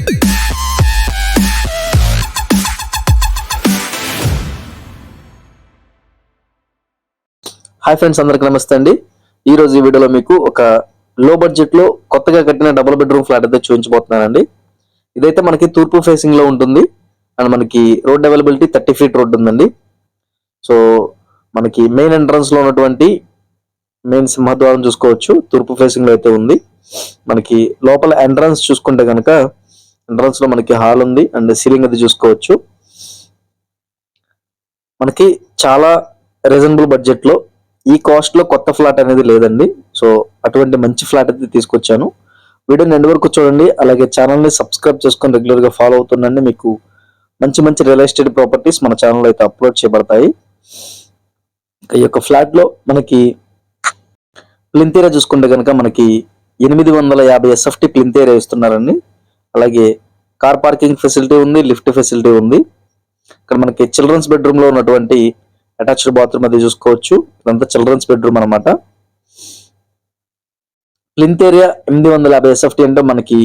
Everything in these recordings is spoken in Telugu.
హాయ్ ఫ్రెండ్స్, అందరికి నమస్తే అండి. ఈ రోజు ఈ వీడియోలో మీకు ఒక లో బడ్జెట్ లో కొత్తగా కట్టిన డబుల్ బెడ్రూమ్ ఫ్లాట్ అయితే చూపించబోతున్నానండి. ఇదైతే మనకి తూర్పు ఫేసింగ్ లో ఉంటుంది అండ్ మనకి రోడ్ అవైలబిలిటీ 30 ఫీట్ రోడ్ ఉందండి. సో మనకి మెయిన్ ఎంట్రన్స్ లో ఉన్నటువంటి మెయిన్ సింహద్వారం చూసుకోవచ్చు, తూర్పు ఫేసింగ్ లో అయితే ఉంది. మనకి లోపల ఎంట్రన్స్ చూసుకుంటే కనుక ఎంట్రన్స్ లో మనకి హాల్ ఉంది అండ్ సీలింగ్ అది చూసుకోవచ్చు. మనకి చాలా రీజనబుల్ బడ్జెట్ లో ఈ కాస్ట్ లో కొత్త ఫ్లాట్ అనేది లేదండి. సో అటువంటి మంచి ఫ్లాట్ అయితే తీసుకొచ్చాను. వీడియోని ఎండ్ వరకు చూడండి, అలాగే ఛానల్ ని సబ్స్క్రైబ్ చేసుకొని రెగ్యులర్ గా ఫాలో అవుతుండండి. మీకు మంచి మంచి రియల్ ఎస్టేట్ ప్రాపర్టీస్ మన ఛానల్ అయితే అప్లోడ్ చేయబడతాయి. ఈ యొక్క ఫ్లాట్ లో మనకి ప్లింత్ ఏరియా చూసుకుంటే కనుక మనకి 850 SFT ప్లింత్ ఏరియా ఇస్తున్నారండి. అలాగే కార్ పార్కింగ్ ఫెసిలిటీ ఉంది, లిఫ్ట్ ఫెసిలిటీ ఉంది. ఇక్కడ మనకి చిల్డ్రన్స్ బెడ్రూమ్ లో ఉన్నటువంటి అటాచ్డ్ బాత్రూమ్ అది చూసుకోవచ్చు. ఇదంతా చిల్డ్రన్స్ బెడ్రూమ్ అనమాట. ప్లింత్ ఏరియా 850 SFT అంటే మనకి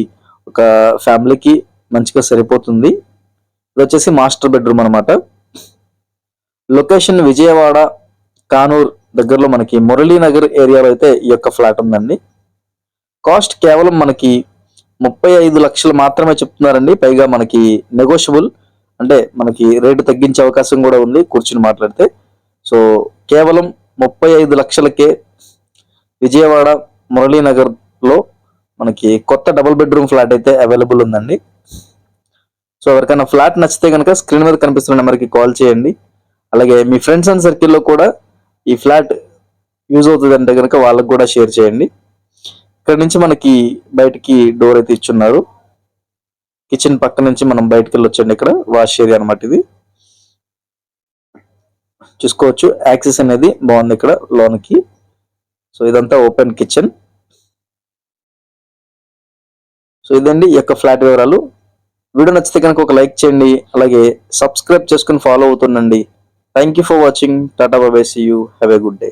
ఒక ఫ్యామిలీకి మంచిగా సరిపోతుంది. ఇది వచ్చేసి మాస్టర్ బెడ్రూమ్ అనమాట. లొకేషన్ విజయవాడ కానూర్ దగ్గరలో మనకి మురళీనగర్ ఏరియాలో అయితే ఈ యొక్క ఫ్లాట్ ఉందండి. కాస్ట్ కేవలం మనకి 35 లక్షలు మాత్రమే చెప్తున్నారండి. పైగా మనకి నెగోషియబుల్, అంటే మనకి రేటు తగ్గించే అవకాశం కూడా ఉంది కూర్చుని మాట్లాడితే. సో కేవలం 35 లక్షలకే విజయవాడ మురళీనగర్ లో మనకి కొత్త డబుల్ బెడ్రూమ్ ఫ్లాట్ అయితే అవైలబుల్ ఉందండి. సో ఎవరికైనా ఫ్లాట్ నచ్చితే కనుక స్క్రీన్ మీద కనిపిస్తున్న నెంబర్కి కాల్ చేయండి. అలాగే మీ ఫ్రెండ్స్ అండ్ సర్కిల్లో కూడా ఈ ఫ్లాట్ యూజ్ అవుతుంది అంటే కనుక వాళ్ళకి కూడా షేర్ చేయండి. ఇక్కడ నుంచి మనకి బయటికి డోర్ అయితే ఇచ్చున్నారు. కిచెన్ పక్క నుంచి మనం బయటకు వెళ్ళొచ్చండి. ఇక్కడ వాష్ ఏరియా అనమాట ఇది చూసుకోవచ్చు. యాక్సెస్ అనేది బాగుంది ఇక్కడ లోనికి. సో ఇదంతా ఓపెన్ కిచెన్. సో ఇదండి ఈ యొక్క ఫ్లాట్ వివరాలు. వీడియో నచ్చితే కనుక ఒక లైక్ చేయండి, అలాగే సబ్స్క్రైబ్ చేసుకుని ఫాలో అవుతుండండి. Thank you for watching. Tata bye bye, see you, have a good day.